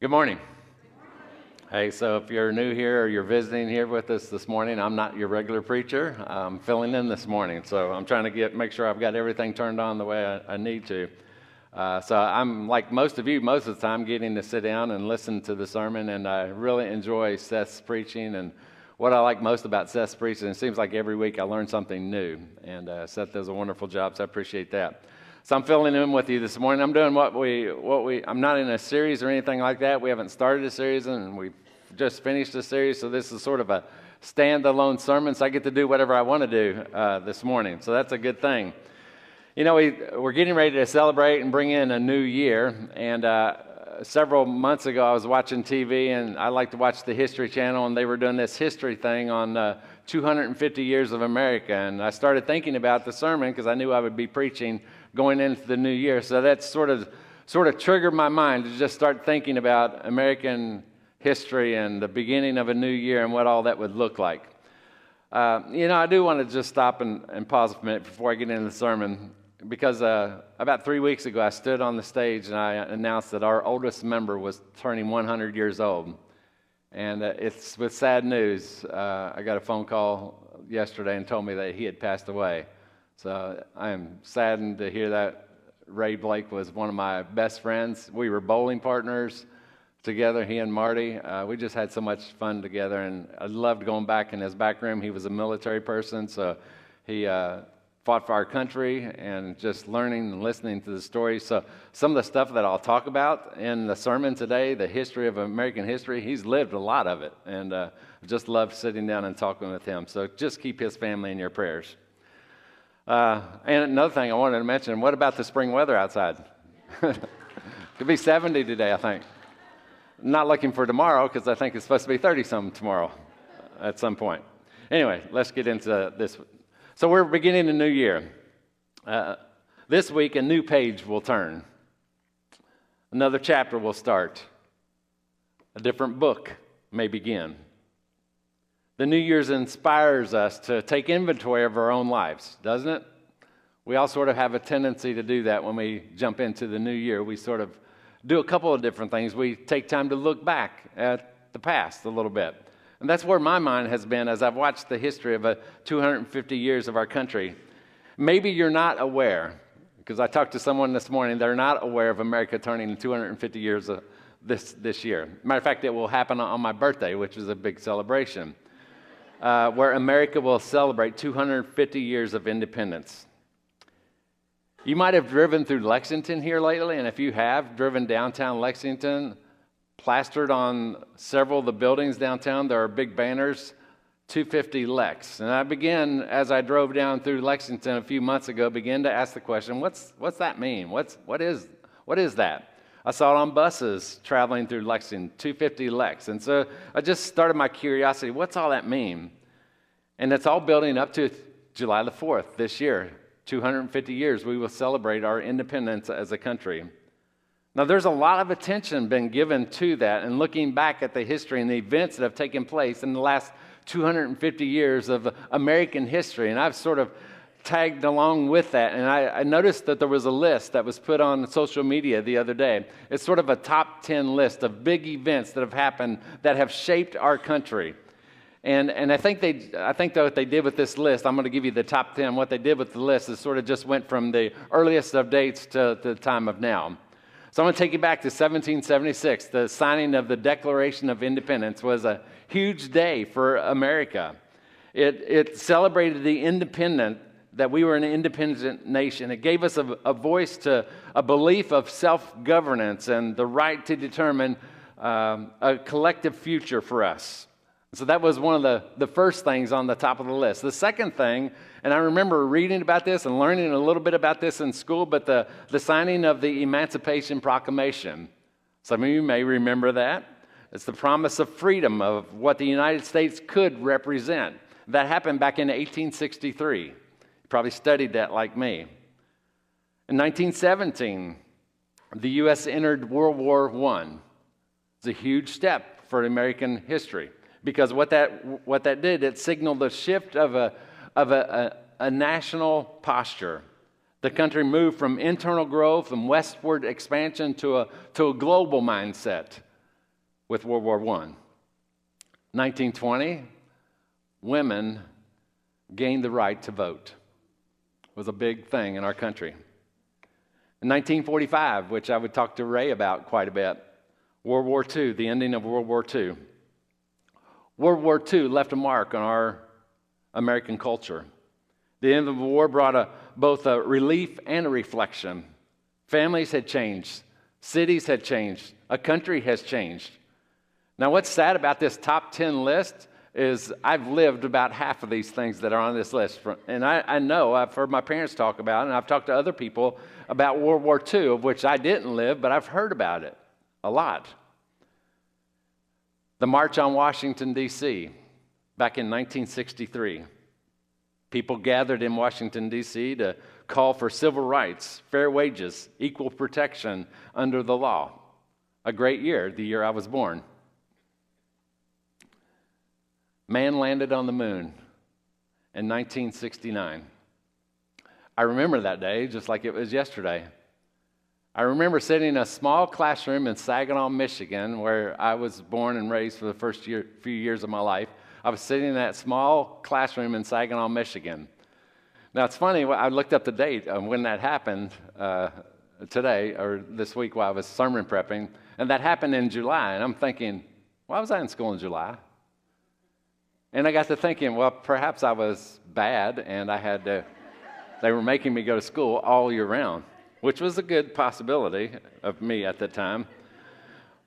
Good morning. Hey, so if you're new here or you're visiting here with us this morning, I'm not your regular preacher. I'm filling in this morning, so I'm trying to make sure I've got everything turned on the way I need to. So I'm like most of you, most of the time, getting to sit down and listen to the sermon, and I really enjoy Seth's preaching. And what I like most about Seth's preaching, it seems like every week I learn something new, and Seth does a wonderful job, so I appreciate that. So I'm filling in with you this morning. I'm doing I'm not in a series or anything like that. We haven't started a series, and we've just finished a series, so this is sort of a standalone sermon, so I get to do whatever I want to do this morning, so that's a good thing. You know, we're getting ready to celebrate and bring in a new year, and several months ago I was watching TV, and I like to watch the History Channel, and they were doing this history thing on 250 years of America, and I started thinking about the sermon because I knew I would be preaching going into the new year, so that sort of triggered my mind to just start thinking about American history and the beginning of a new year and what all that would look like. I do want to just stop and pause a minute before I get into the sermon, because about 3 weeks ago I stood on the stage and I announced that our oldest member was turning 100 years old. And it's with sad news. I got a phone call yesterday and told me that he had passed away. So I am saddened to hear that. Ray Blake was one of my best friends. We were bowling partners together, he and Marty. We just had so much fun together, and I loved going back in his back room. He was a military person, so he fought for our country, and just learning and listening to the stories. So some of the stuff that I'll talk about in the sermon today, the history of American history, he's lived a lot of it, and I just loved sitting down and talking with him. So just keep his family in your prayers. And another thing I wanted to mention, what about the spring weather outside? Could be 70 today, I think. Not looking for tomorrow, because I think it's supposed to be 30-something tomorrow at some point. Anyway, let's get into this. So we're beginning a new year. This week, a new page will turn. Another chapter will start. A different book may begin. The New Year's inspires us to take inventory of our own lives, doesn't it? We all sort of have a tendency to do that when we jump into the new year. We sort of do a couple of different things. We take time to look back at the past a little bit. And that's where my mind has been as I've watched the history of 250 years of our country. Maybe you're not aware, because I talked to someone this morning, they're not aware of America turning 250 years this year. Matter of fact, it will happen on my birthday, which is a big celebration, where America will celebrate 250 years of independence. You might have driven through Lexington here lately, and if you have driven downtown Lexington, plastered on several of the buildings downtown, there are big banners, 250 Lex. And I began, as I drove down through Lexington a few months ago, began to ask the question, what's that mean? What is that? I saw it on buses traveling through Lexington, 250 Lex. And so I just started my curiosity, what's all that mean? And it's all building up to July the 4th this year. 250 years, we will celebrate our independence as a country. Now, there's a lot of attention been given to that, and looking back at the history and the events that have taken place in the last 250 years of American history, and I've sort of tagged along with that, and I noticed that there was a list that was put on social media the other day. It's sort of a top 10 list of big events that have happened that have shaped our country. And I think that what they did with this list, I'm going to give you the top 10. What they did with the list is sort of just went from the earliest of dates to the time of now. So I'm going to take you back to 1776. The signing of the Declaration of Independence was a huge day for America. It celebrated the independent, that we were an independent nation. It gave us a voice to a belief of self-governance and the right to determine a collective future for us. So that was one of the first things on the top of the list. The second thing, and I remember reading about this and learning a little bit about this in school, but the signing of the Emancipation Proclamation. Some of you may remember that. It's the promise of freedom, of what the United States could represent. That happened back in 1863. You probably studied that like me. In 1917, the U.S. entered World War I. It's a huge step for American history. Because what that did, it signaled a shift of a national posture. The country moved from internal growth and westward expansion to a global mindset. with World War I. 1920, women gained the right to vote. It was a big thing in our country. In 1945, which I would talk to Ray about quite a bit, World War II, the ending of World War II. World War II left a mark on our American culture. The end of the war brought both a relief and a reflection. Families had changed. Cities had changed. A country has changed. Now, what's sad about this top 10 list is I've lived about half of these things that are on this list. And I know I've heard my parents talk about it, and I've talked to other people about World War II, of which I didn't live, but I've heard about it a lot. The March on Washington, D.C., back in 1963. People gathered in Washington, D.C. to call for civil rights, fair wages, equal protection under the law. A great year, the year I was born. Man landed on the moon in 1969. I remember that day just like it was yesterday. I remember sitting in a small classroom in Saginaw, Michigan, where I was born and raised for the first few years of my life. I was sitting in that small classroom in Saginaw, Michigan. Now, it's funny, I looked up the date of when that happened today, or this week while I was sermon prepping, and that happened in July. And I'm thinking, why was I in school in July? And I got to thinking, well, perhaps I was bad, and they were making me go to school all year round, which was a good possibility of me at the time.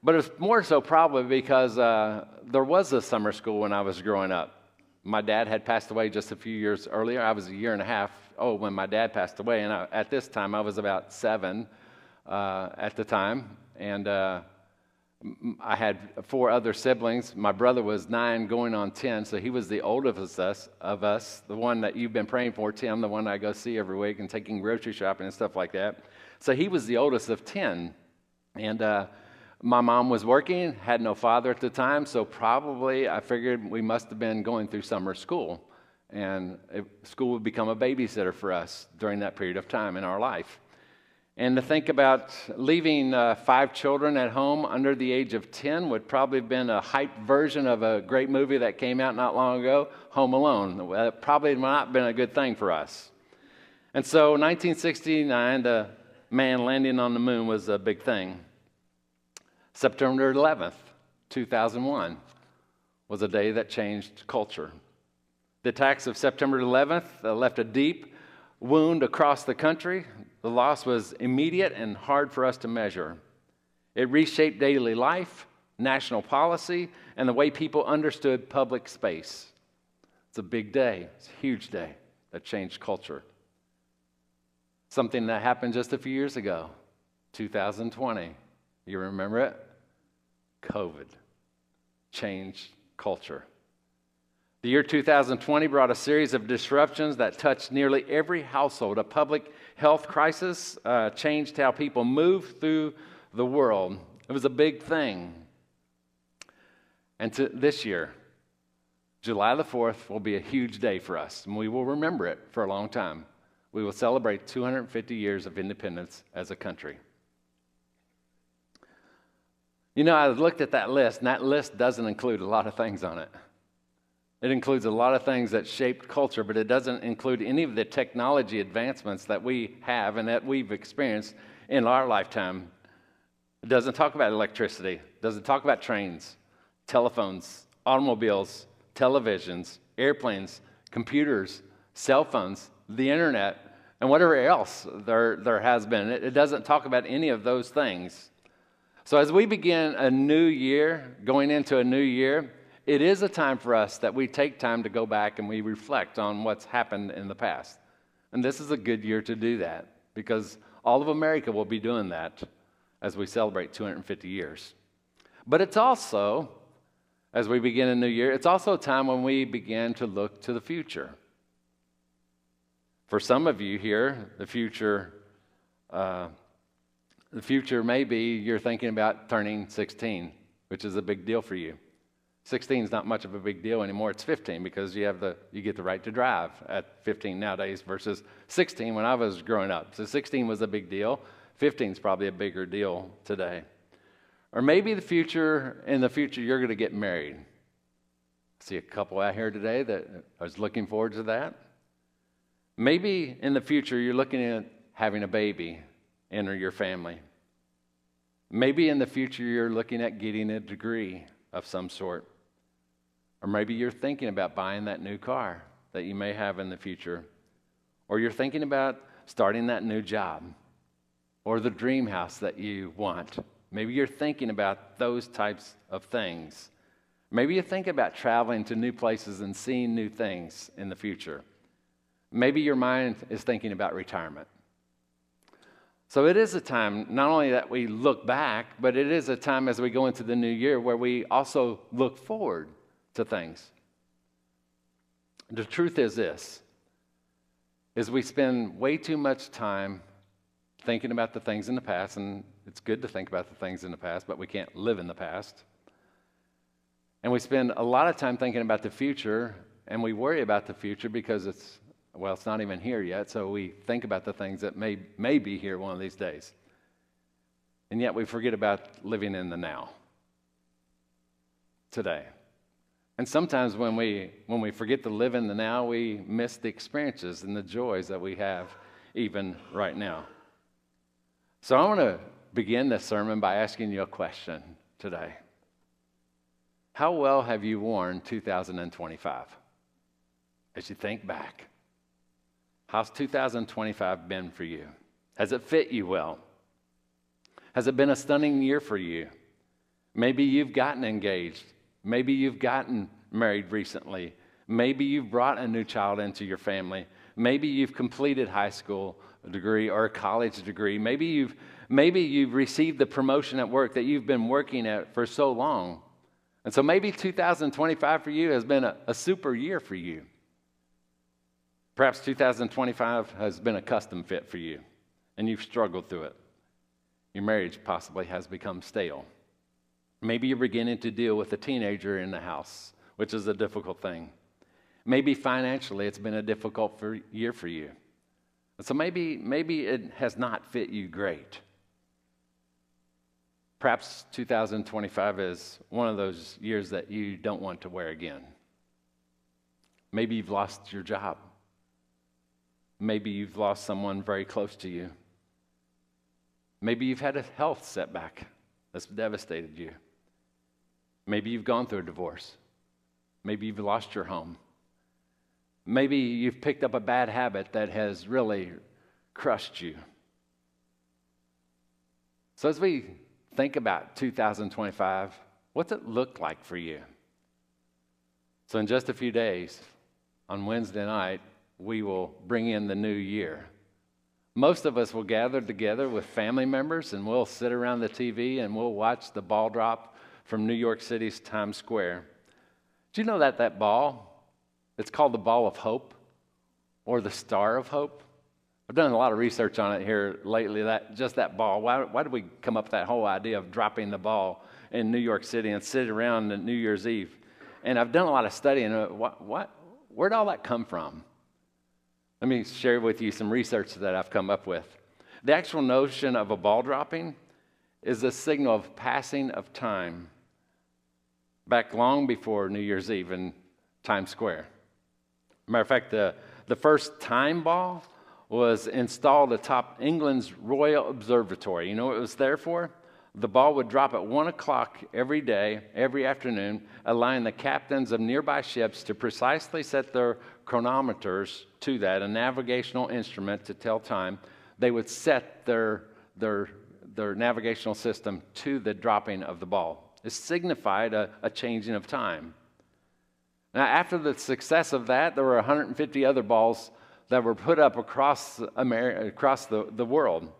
But it's more so probably because there was a summer school when I was growing up. My dad had passed away just a few years earlier. I was a year and a half old when my dad passed away, and at this time I was about 7 at the time. And I had 4 other siblings. My brother was 9 going on 10, so he was the oldest of us, the one that you've been praying for, Tim, the one I go see every week and taking grocery shopping and stuff like that. So he was the oldest of 10. And my mom was working, had no father at the time, so probably I figured we must have been going through summer school. And school would become a babysitter for us during that period of time in our life. And to think about leaving 5 children at home under the age of 10 would probably have been a hyped version of a great movie that came out not long ago, Home Alone. Well, it probably not been a good thing for us. And so 1969, the man landing on the moon was a big thing. September 11th, 2001 was a day that changed culture. The attacks of September 11th left a deep wound across the country. The loss was immediate and hard for us to measure. It reshaped daily life, national policy, and the way people understood public space. It's a big day. It's a huge day that changed culture. Something that happened just a few years ago, 2020. You remember it? COVID changed culture. The year 2020 brought a series of disruptions that touched nearly every household. A public health crisis changed how people moved through the world. It was a big thing. And this year, July the 4th will be a huge day for us, and we will remember it for a long time. We will celebrate 250 years of independence as a country. You know, I looked at that list, and that list doesn't include a lot of things on it. It includes a lot of things that shaped culture, but it doesn't include any of the technology advancements that we have and that we've experienced in our lifetime. It doesn't talk about electricity. It doesn't talk about trains, telephones, automobiles, televisions, airplanes, computers, cell phones, the internet, and whatever else there has been. It doesn't talk about any of those things. So as we begin a new year, going into a new year, it is a time for us that we take time to go back and we reflect on what's happened in the past. And this is a good year to do that because all of America will be doing that as we celebrate 250 years. But it's also, as we begin a new year, it's also a time when we begin to look to the future. For some of you here, the future may be you're thinking about turning 16, which is a big deal for you. 16 is not much of a big deal anymore. It's 15 because you get the right to drive at 15 nowadays versus 16 when I was growing up. So 16 was a big deal. 15 is probably a bigger deal today. Or maybe in the future, you're going to get married. I see a couple out here today that is looking forward to that. Maybe in the future, you're looking at having a baby enter your family. Maybe in the future, you're looking at getting a degree of some sort. Or maybe you're thinking about buying that new car that you may have in the future. Or you're thinking about starting that new job or the dream house that you want. Maybe you're thinking about those types of things. Maybe you think about traveling to new places and seeing new things in the future. Maybe your mind is thinking about retirement. So it is a time not only that we look back, but it is a time as we go into the new year where we also look forward to things. The truth is this, is we spend way too much time thinking about the things in the past, and it's good to think about the things in the past, but we can't live in the past. And we spend a lot of time thinking about the future, and we worry about the future because it's not even here yet, so we think about the things that may be here one of these days. And yet we forget about living in the now, today. And sometimes when we forget to live in the now, we miss the experiences and the joys that we have even right now. So I want to begin this sermon by asking you a question today. How well have you worn 2025? As you think back, how's 2025 been for you? Has it fit you well? Has it been a stunning year for you? Maybe you've gotten engaged. Maybe you've gotten married recently. Maybe you've brought a new child into your family. Maybe you've completed high school degree or a college degree. Maybe you've received the promotion at work that you've been working at for so long. And so maybe 2025 for you has been a super year for you. Perhaps 2025 has been a custom fit for you, and you've struggled through it. Your marriage possibly has become stale. Maybe you're beginning to deal with a teenager in the house, which is a difficult thing. Maybe financially it's been a difficult year for you. So maybe it has not fit you great. Perhaps 2025 is one of those years that you don't want to wear again. Maybe you've lost your job. Maybe you've lost someone very close to you. Maybe you've had a health setback that's devastated you. Maybe you've gone through a divorce. Maybe you've lost your home. Maybe you've picked up a bad habit that has really crushed you. So as we think about 2025, what's it look like for you? So in just a few days, on Wednesday night, we will bring in the new year. Most of us will gather together with family members and we'll sit around the TV and we'll watch the ball drop from New York City's Times Square. Do you know that ball, it's called the Ball of Hope or the Star of Hope? I've done a lot of research on it here lately, that ball. Why did we come up with that whole idea of dropping the ball in New York City and sit around on New Year's Eve? And I've done a lot of studying. Where'd all that come from? Let me share with you some research that I've come up with. The actual notion of a ball dropping is a signal of passing of time back long before New Year's Eve in Times Square. Matter of fact, the first time ball was installed atop England's Royal Observatory. You know what it was there for? The ball would drop at 1 o'clock every day, every afternoon, allowing the captains of nearby ships to precisely set their chronometers to that, a navigational instrument to tell time. They would set their navigational system to the dropping of the ball. It signified a changing of time. Now, after the success of that, there were 150 other balls that were put up across the world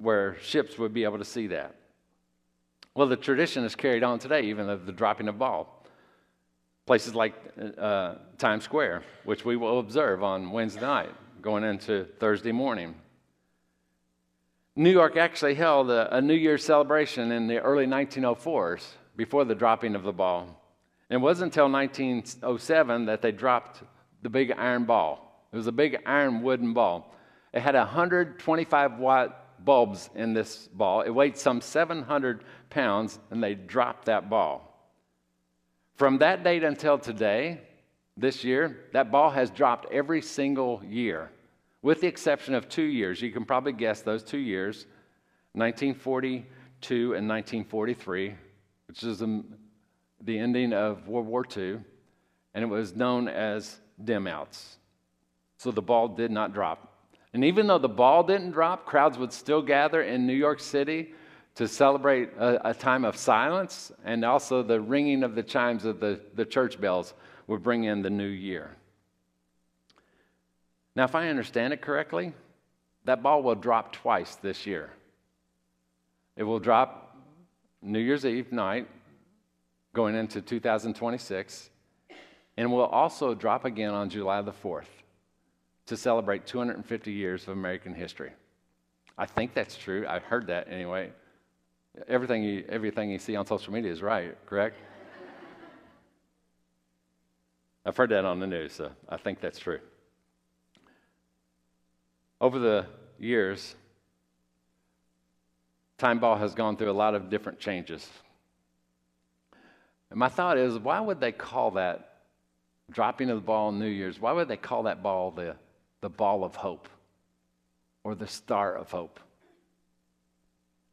where ships would be able to see that. Well, the tradition is carried on today, even of the dropping of ball. Places like Times Square, which we will observe on Wednesday night, going into Thursday morning. New York actually held a New Year's celebration in the early 1904s, before the dropping of the ball. And it wasn't until 1907 that they dropped the big iron ball. It was a big iron wooden ball. It had a 125-watt bulbs in this ball. It weighed some 700 pounds, and they dropped that ball. From that date until today, this year, that ball has dropped every single year, with the exception of 2 years. You can probably guess those 2 years, 1942 and 1943, which is the ending of World War II, and it was known as dim outs. So the ball did not drop. And even though the ball didn't drop, crowds would still gather in New York City to celebrate a time of silence, and also the ringing of the chimes of the church bells would bring in the new year. Now, if I understand it correctly, that ball will drop twice this year. It will drop New Year's Eve night, going into 2026, and will also drop again on July the 4th to celebrate 250 years of American history. I think that's true. I heard that anyway. Everything you see on social media is right, correct? I've heard that on the news, so I think that's true. Over the years, Time Ball has gone through a lot of different changes. And my thought is, why would they call that dropping of the ball on New Year's, why would they call that ball the ball of hope or the star of hope?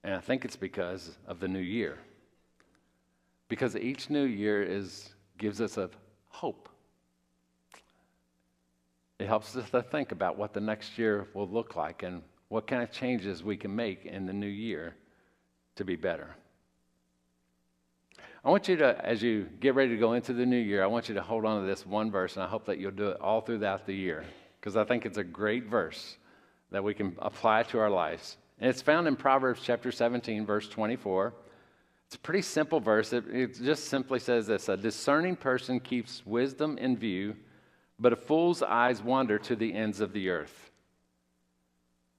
And I think it's because of the new year. Because each new year gives us a hope. It helps us to think about what the next year will look like and what kind of changes we can make in the new year to be better. I want you to, as you get ready to go into the new year, I want you to hold on to this one verse, and I hope that you'll do it all throughout the year, because I think it's a great verse that we can apply to our lives. And it's found in Proverbs chapter 17, verse 24. It's a pretty simple verse. It just simply says this: a discerning person keeps wisdom in view, but a fool's eyes wander to the ends of the earth.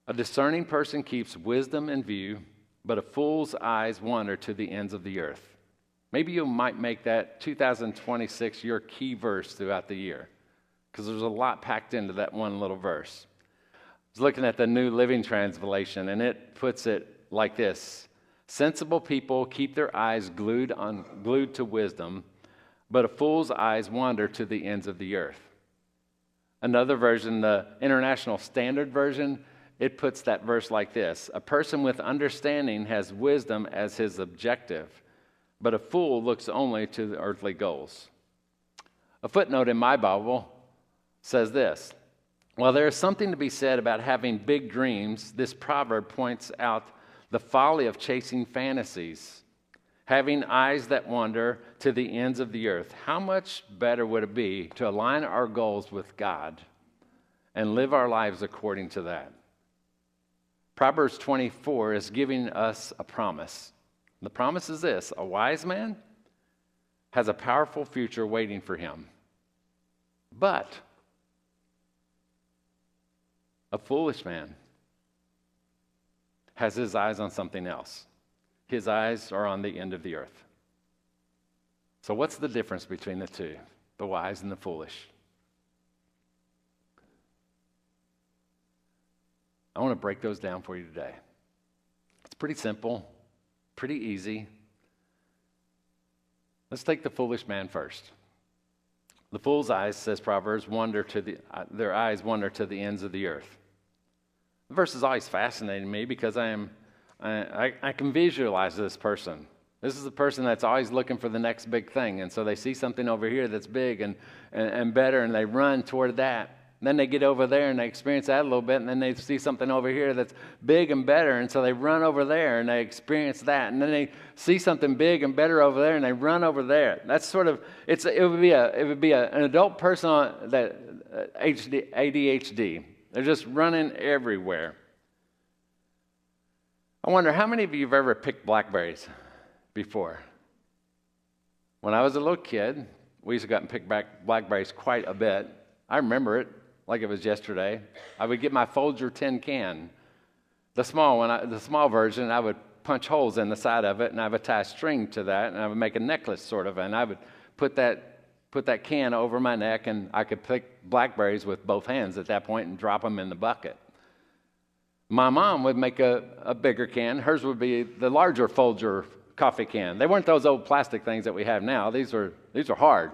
A discerning person keeps wisdom in view, but a fool's eyes wander to the ends of the earth. Maybe you might make that 2026 your key verse throughout the year, because there's a lot packed into that one little verse. I was looking at the New Living Translation, and it puts it like this: sensible people keep their eyes glued to wisdom, but a fool's eyes wander to the ends of the earth. Another version, the International Standard Version, it puts that verse like this: a person with understanding has wisdom as his objective, but a fool looks only to the earthly goals. A footnote in my Bible says this: while there is something to be said about having big dreams, this proverb points out the folly of chasing fantasies, having eyes that wander to the ends of the earth. How much better would it be to align our goals with God and live our lives according to that? Proverbs 24 is giving us a promise. The promise is this: a wise man has a powerful future waiting for him, but a foolish man has his eyes on something else. His eyes are on the end of the earth. So what's the difference between the two, the wise and the foolish? I want to break those down for you today. It's pretty simple, pretty easy. Let's take the foolish man first. The fool's eyes, says Proverbs, their eyes wander to the ends of the earth. The verse is always fascinating me because I can visualize this person. This is a person that's always looking for the next big thing, and so they see something over here that's big and better, and they run toward that. And then they get over there and they experience that a little bit, and then they see something over here that's big and better, and so they run over there and they experience that. And then they see something big and better over there, and they run over there. That's sort of it would be an adult person that ADHD. They're just running everywhere. I wonder how many of you have ever picked blackberries before? When I was a little kid, we used to go out and pick blackberries quite a bit. I remember it like it was yesterday. I would get my Folger tin can, the small version. I would punch holes in the side of it, and I would tie a string to that, and I would make a necklace sort of, and I would put that can over my neck, and I could pick blackberries with both hands at that point and drop them in the bucket. My mom would make a bigger can. Hers would be the larger Folger coffee can. They weren't those old plastic things that we have now. These are hard.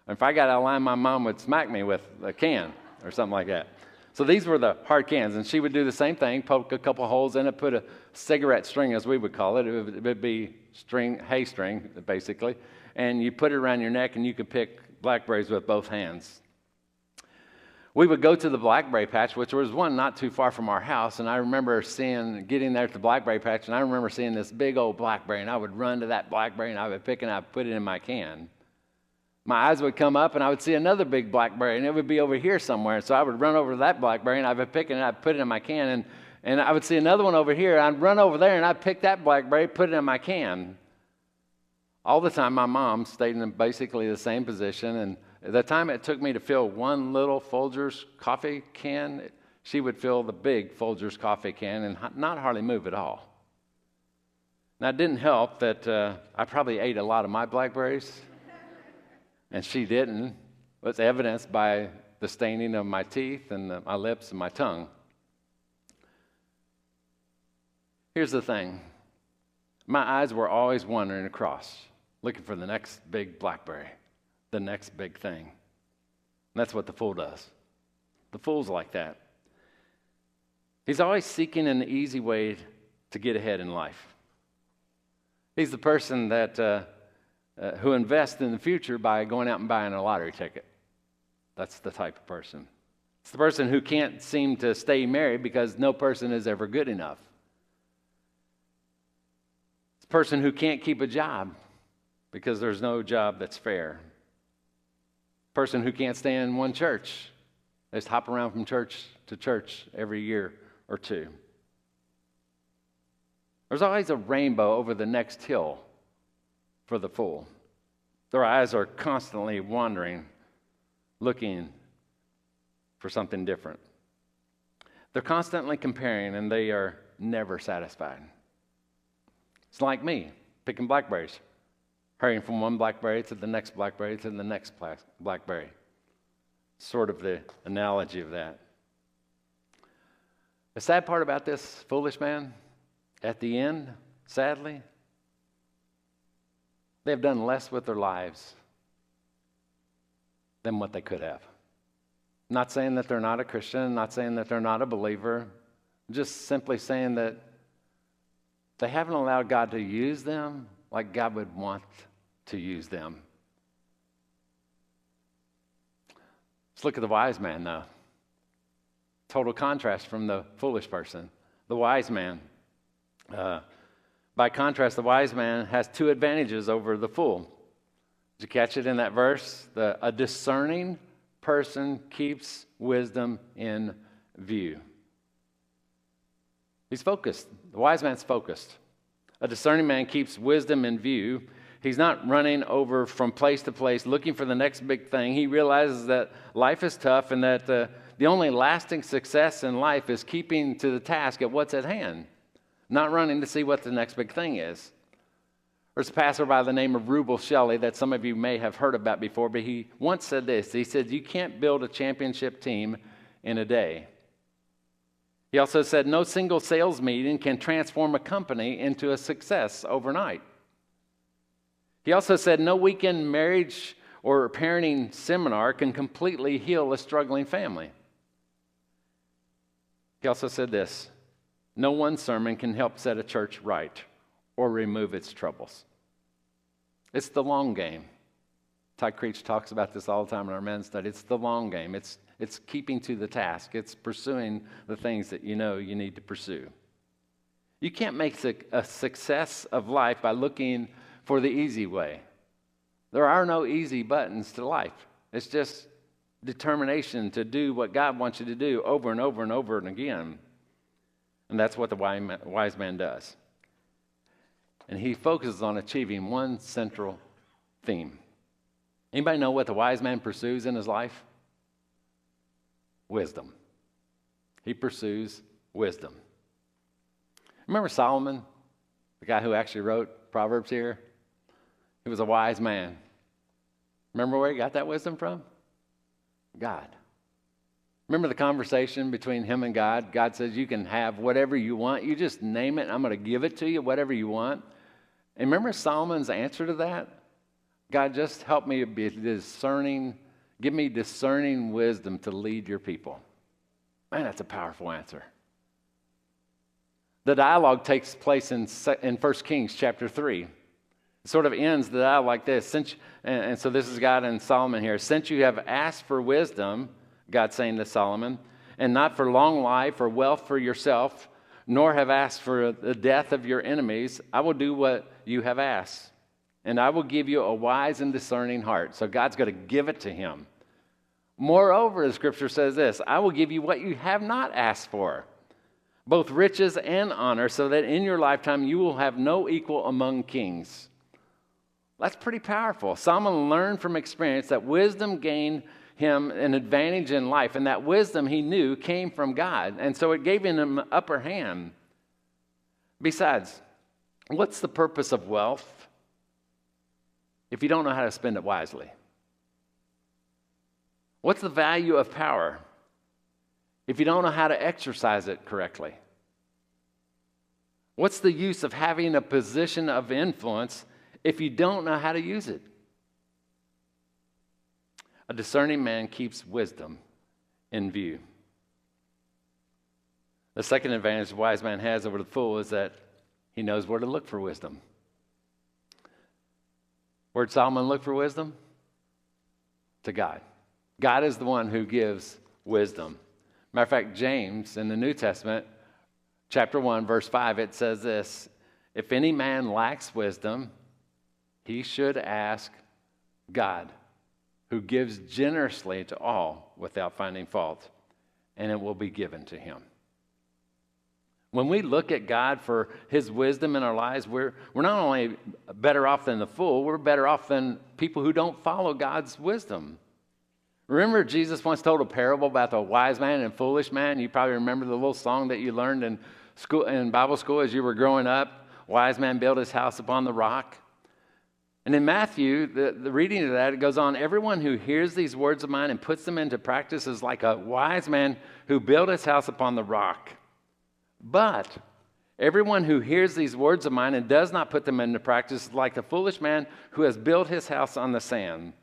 If I got out of line, my mom would smack me with a can or something like that. So these were the hard cans, and she would do the same thing, poke a couple holes in it, put a cigarette string, as we would call it. It would be hay string, basically, and you put it around your neck, and you could pick blackberries with both hands. We would go to the blackberry patch, which was one not too far from our house, and I remember getting there at the blackberry patch, and I remember seeing this big old blackberry, and I would run to that blackberry, and I would pick it, and I would put it in my can. My eyes would come up, and I would see another big blackberry, and it would be over here somewhere. So I would run over to that blackberry, and I would pick it, and I'd put it in my can. And I would see another one over here. I'd run over there, and I'd pick that blackberry, put it in my can. All the time, my mom stayed in basically the same position. And the time it took me to fill one little Folgers coffee can, she would fill the big Folgers coffee can and not hardly move at all. Now, it didn't help that I probably ate a lot of my blackberries. And she didn't. It's evidenced by the staining of my teeth and my lips and my tongue. Here's the thing. My eyes were always wandering across, looking for the next big blackberry, the next big thing. And that's what the fool does. The fool's like that. He's always seeking an easy way to get ahead in life. He's the person that who invest in the future by going out and buying a lottery ticket. That's the type of person. It's the person who can't seem to stay married because no person is ever good enough. It's the person who can't keep a job because there's no job that's fair. Person who can't stay in one church. They just hop around from church to church every year or two. There's always a rainbow over the next hill for the fool. Their eyes are constantly wandering, looking for something different. They're constantly comparing, and they are never satisfied. It's like me, picking blackberries, hurrying from one blackberry to the next blackberry to the next blackberry. Sort of the analogy of that. The sad part about this foolish man, at the end, sadly, they've done less with their lives than what they could have. Not saying that they're not a Christian, not saying that they're not a believer, just simply saying that they haven't allowed God to use them like God would want to use them. Let's look at the wise man, though. Total contrast from the foolish person. The wise man. By contrast, the wise man has two advantages over the fool. Did you catch it in that verse? A discerning person keeps wisdom in view. He's focused. The wise man's focused. A discerning man keeps wisdom in view. He's not running over from place to place looking for the next big thing. He realizes that life is tough and that the only lasting success in life is keeping to the task at what's at hand. Not running to see what the next big thing is. There's a pastor by the name of Rubel Shelley that some of you may have heard about before, but he once said this. He said, you can't build a championship team in a day. He also said, no single sales meeting can transform a company into a success overnight. He also said, no weekend marriage or parenting seminar can completely heal a struggling family. He also said this. No one sermon can help set a church right or remove its troubles. It's the long game. Ty Creech talks about this all the time in our men's study. It's the long game. It's keeping to the task. It's pursuing the things that you know you need to pursue. You can't make a success of life by looking for the easy way. There are no easy buttons to life. It's just determination to do what God wants you to do over and over and over and again. And that's what the wise man does. And he focuses on achieving one central theme. Anybody know what the wise man pursues in his life? Wisdom. He pursues wisdom. Remember Solomon, the guy who actually wrote Proverbs here? He was a wise man. Remember where he got that wisdom from? God. Remember the conversation between him and God? God says, you can have whatever you want. You just name it, and I'm going to give it to you, whatever you want. And remember Solomon's answer to that? God, just help me be discerning. Give me discerning wisdom to lead your people. Man, that's a powerful answer. The dialogue takes place in 1 Kings chapter 3. It sort of ends the dialogue like this. And so this is God and Solomon here. Since you have asked for wisdom, God saying to Solomon, and not for long life or wealth for yourself, nor have asked for the death of your enemies, I will do what you have asked. And I will give you a wise and discerning heart. So God's going to give it to him. Moreover, the scripture says this, I will give you what you have not asked for, both riches and honor, so that in your lifetime you will have no equal among kings. That's pretty powerful. Solomon learned from experience that wisdom gained him an advantage in life, and that wisdom he knew came from God, and so it gave him an upper hand. Besides, what's the purpose of wealth if you don't know how to spend it wisely? What's the value of power if you don't know how to exercise it correctly? What's the use of having a position of influence if you don't know how to use it? A discerning man keeps wisdom in view. The second advantage the wise man has over the fool is that he knows where to look for wisdom. Where'd Solomon look for wisdom? To God. God is the one who gives wisdom. Matter of fact, James in the New Testament, chapter 1, verse 5, it says this, if any man lacks wisdom, he should ask God, who gives generously to all without finding fault, and it will be given to him. When we look at God for his wisdom in our lives, we're not only better off than the fool, we're better off than people who don't follow God's wisdom. Remember, Jesus once told a parable about the wise man and foolish man. You probably remember the little song that you learned in Bible school as you were growing up. Wise man built his house upon the rock. And in Matthew, the reading of that, it goes on, everyone who hears these words of mine and puts them into practice is like a wise man who built his house upon the rock. But everyone who hears these words of mine and does not put them into practice is like a foolish man who has built his house on the sand.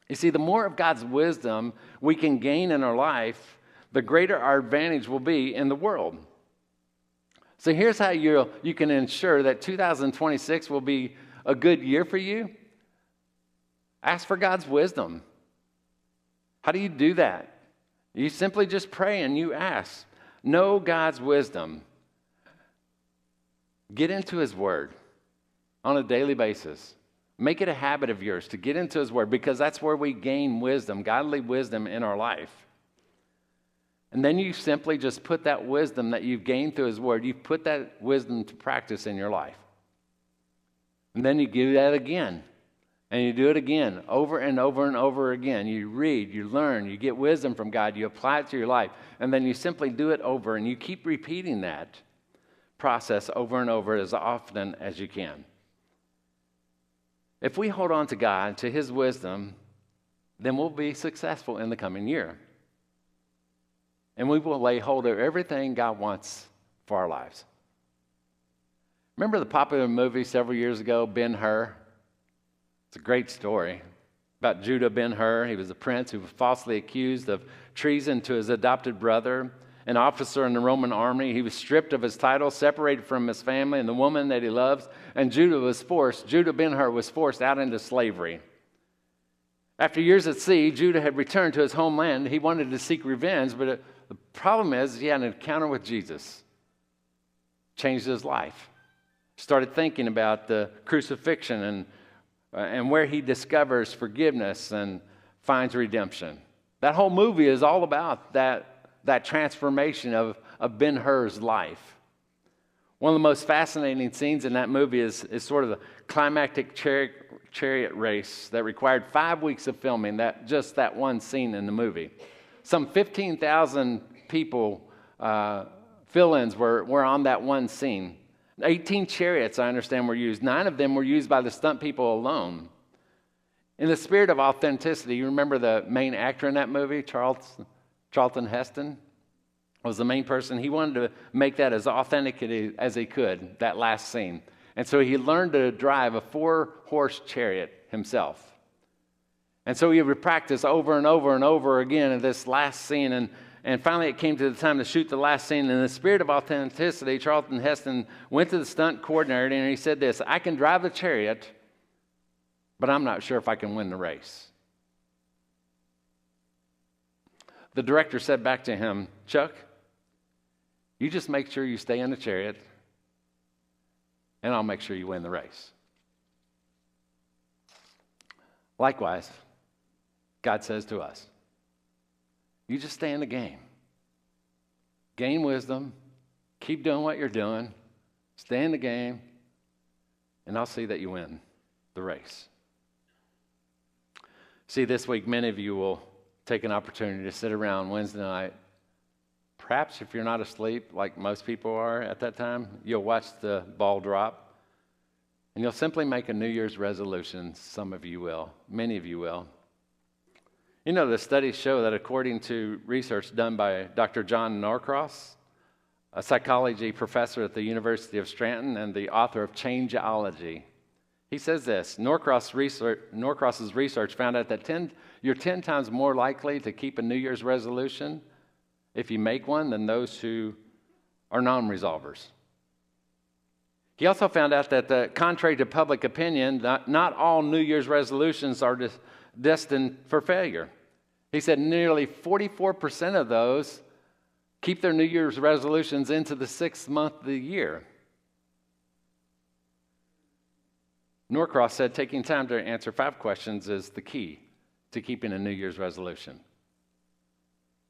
You see, the more of God's wisdom we can gain in our life, the greater our advantage will be in the world. So here's how you can ensure that 2026 will be a good year for you. Ask for God's wisdom. How do you do that? You simply just pray and you ask. Know God's wisdom. Get into his word on a daily basis. Make it a habit of yours to get into his word, because that's where we gain wisdom, godly wisdom in our life. And then you simply just put that wisdom that you've gained through his word, you put that wisdom to practice in your life. And then you do that again. And you do it again, over and over and over again. You read, you learn, you get wisdom from God, you apply it to your life, and then you simply do it over, and you keep repeating that process over and over as often as you can. If we hold on to God, to his wisdom, then we'll be successful in the coming year. And we will lay hold of everything God wants for our lives. Remember the popular movie several years ago, Ben-Hur? It's a great story about Judah Ben-Hur. He was a prince who was falsely accused of treason to his adopted brother, an officer in the Roman army. He was stripped of his title, separated from his family and the woman that he loves, and Judah Ben-Hur was forced out into slavery. After years at sea, Judah had returned to his homeland. He wanted to seek revenge, but the problem is he had an encounter with Jesus. Changed his life. Started thinking about the crucifixion and where he discovers forgiveness and finds redemption. That whole movie is all about that transformation of Ben-Hur's life. One of the most fascinating scenes in that movie is sort of the climactic chariot race that required 5 weeks of filming, just that one scene in the movie. Some 15,000 people, fill-ins were on that one scene. 18 chariots, I understand, were used. 9 of them were used by the stunt people alone. In the spirit of authenticity, you remember the main actor in that movie, Charlton Charlton Heston was the main person. He wanted to make that as authentic as he could, that last scene. And so he learned to drive a 4-horse chariot himself. And so he would practice over and over and over again in this last scene. And finally it came to the time to shoot the last scene. In the spirit of authenticity, Charlton Heston went to the stunt coordinator and he said this, "I can drive the chariot, but I'm not sure if I can win the race." The director said back to him, "Chuck, you just make sure you stay in the chariot, and I'll make sure you win the race." Likewise, God says to us, you just stay in the game. Gain wisdom, keep doing what you're doing, stay in the game, and I'll see that you win the race. See, this week, many of you will take an opportunity to sit around Wednesday night. Perhaps if you're not asleep like most people are at that time, you'll watch the ball drop. And you'll simply make a New Year's resolution. Some of you will. Many of you will. You know, the studies show that according to research done by Dr. John Norcross, a psychology professor at the University of Scranton and the author of Changeology, he says this, Norcross's research found out that you're 10 times more likely to keep a New Year's resolution if you make one than those who are non-resolvers. He also found out that, contrary to public opinion, not all New Year's resolutions are destined for failure. He said nearly 44% of those keep their New Year's resolutions into the 6th month of the year. Norcross said taking time to answer 5 questions is the key to keeping a New Year's resolution.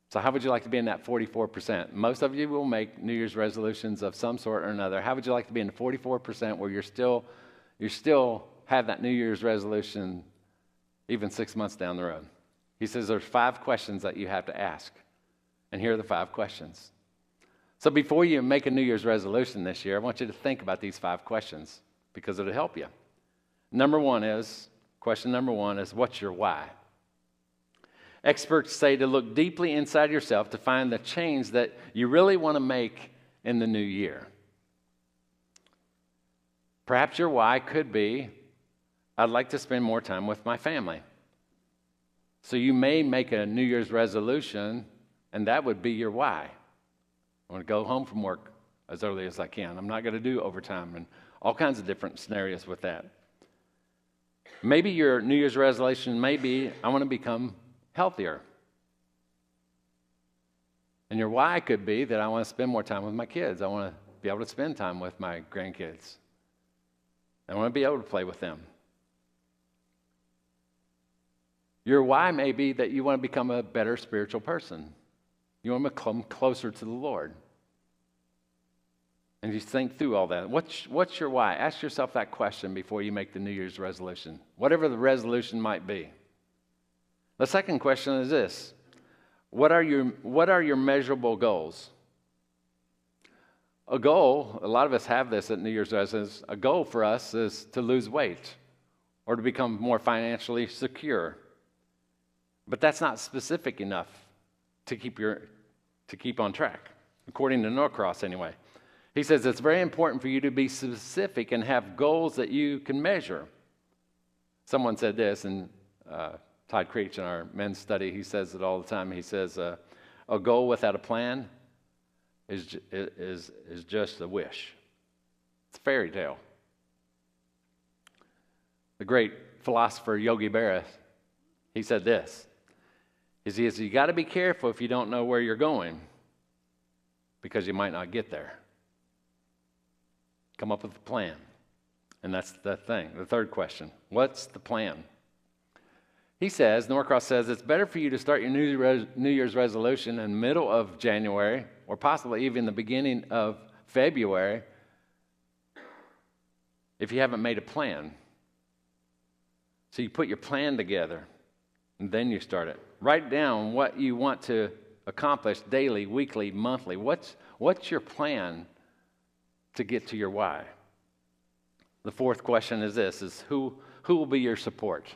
So how would you like to be in that 44%? Most of you will make New Year's resolutions of some sort or another. How would you like to be in the 44% where you still have that New Year's resolution even 6 months down the road? He says there's 5 questions that you have to ask. And here are the 5 questions. So before you make a New Year's resolution this year, I want you to think about these 5 questions because it'll help you. Question number one is, what's your why? Experts say to look deeply inside yourself to find the change that you really want to make in the new year. Perhaps your why could be, I'd like to spend more time with my family. So you may make a New Year's resolution, and that would be your why. I want to go home from work as early as I can. I'm not going to do overtime and all kinds of different scenarios with that. Maybe your New Year's resolution may be, I want to become healthier. And your why could be that I want to spend more time with my kids. I want to be able to spend time with my grandkids. I want to be able to play with them. Your why may be that you want to become a better spiritual person. You want to come closer to the Lord. And you think through all that. What's your why? Ask yourself that question before you make the New Year's resolution, whatever the resolution might be. The second question is this. What are your measurable goals? A goal, a lot of us have this at New Year's resolutions, a goal for us is to lose weight or to become more financially secure. But that's not specific enough to keep on track, according to Norcross anyway. He says it's very important for you to be specific and have goals that you can measure. Someone said this, and Todd Creech in our men's study, he says it all the time. He says, a goal without a plan is just a wish. It's a fairy tale. The great philosopher Yogi Berra, he said this. He says, you got to be careful if you don't know where you're going because you might not get there. Come up with a plan. And that's the thing. The third question, what's the plan? He says, Norcross says, it's better for you to start your New Year's resolution in the middle of January or possibly even the beginning of February if you haven't made a plan. So you put your plan together and then you start it. Write down what you want to accomplish daily, weekly, monthly. What's your plan to get to your why? The fourth question is this, is who will be your support?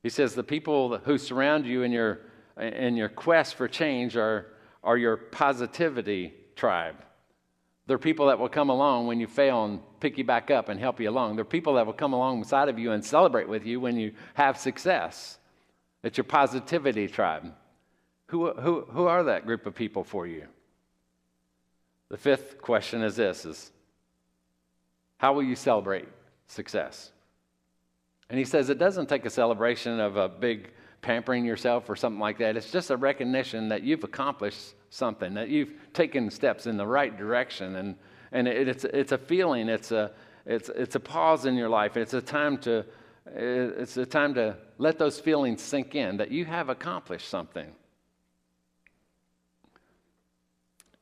He says the people who surround you in your in your quest for change are your positivity tribe. They're people that will come along when you fail and pick you back up and help you along. They're people that will come alongside of you and celebrate with you when you have success. It's your positivity tribe. Who are that group of people for you? The fifth question is this, how will you celebrate success? And he says it doesn't take a celebration of a big pampering yourself or something like that. It's just a recognition that you've accomplished something, that you've taken steps in the right direction, and it's a feeling, it's a pause in your life. It's a time to let those feelings sink in, that you have accomplished something.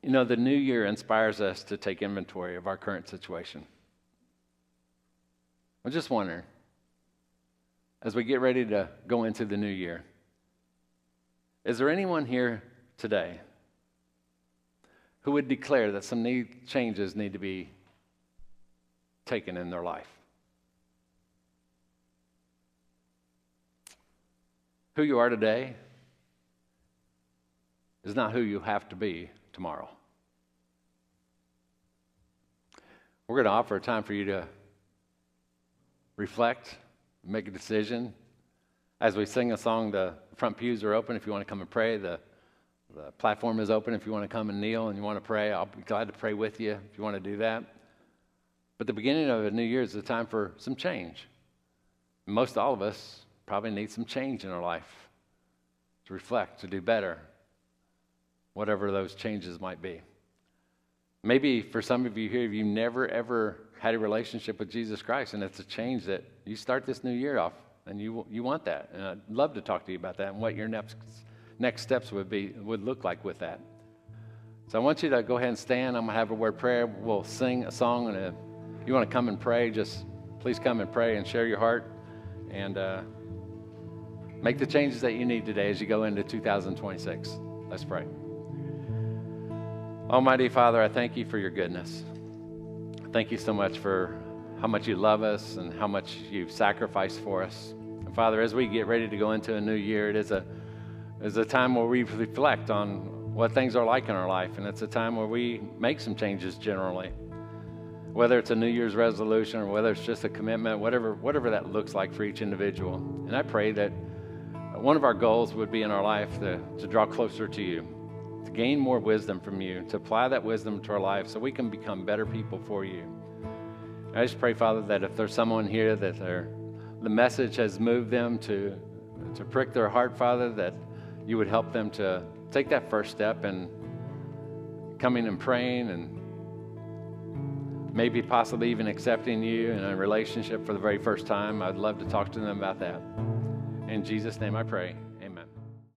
You know, the new year inspires us to take inventory of our current situation. I'm just wondering, as we get ready to go into the new year, is there anyone here today who would declare that some changes need to be taken in their life? Who you are today is not who you have to be tomorrow. We're going to offer a time for you to reflect, make a decision. As we sing a song, the front pews are open if you want to come and pray. The platform is open if you want to come and kneel and you want to pray. I'll be glad to pray with you if you want to do that. But the beginning of a new year is a time for some change. Most all of us probably need some change in our life to reflect, to do better, whatever those changes might be. Maybe for some of you here, you've never ever had a relationship with Jesus Christ, and it's a change that you start this new year off, and you want that. And I'd love to talk to you about that and what your next steps would look like with that. So I want you to go ahead and stand. I'm going to have a word of prayer. We'll sing a song, and if you want to come and pray, just please come and pray and share your heart, and make the changes that you need today as you go into 2026. Let's pray. Almighty Father, I thank you for your goodness. Thank you so much for how much you love us and how much you've sacrificed for us. And Father, as we get ready to go into a new year, it is a time where we reflect on what things are like in our life, and it's a time where we make some changes generally. Whether it's a New Year's resolution or whether it's just a commitment, whatever that looks like for each individual. And I pray that one of our goals would be in our life to draw closer to you, to gain more wisdom from you, to apply that wisdom to our life so we can become better people for you. And I just pray, Father, that if there's someone here that the message has moved them to prick their heart, Father, that you would help them to take that first step in coming and praying and maybe possibly even accepting you in a relationship for the very first time. I'd love to talk to them about that. In Jesus' name I pray.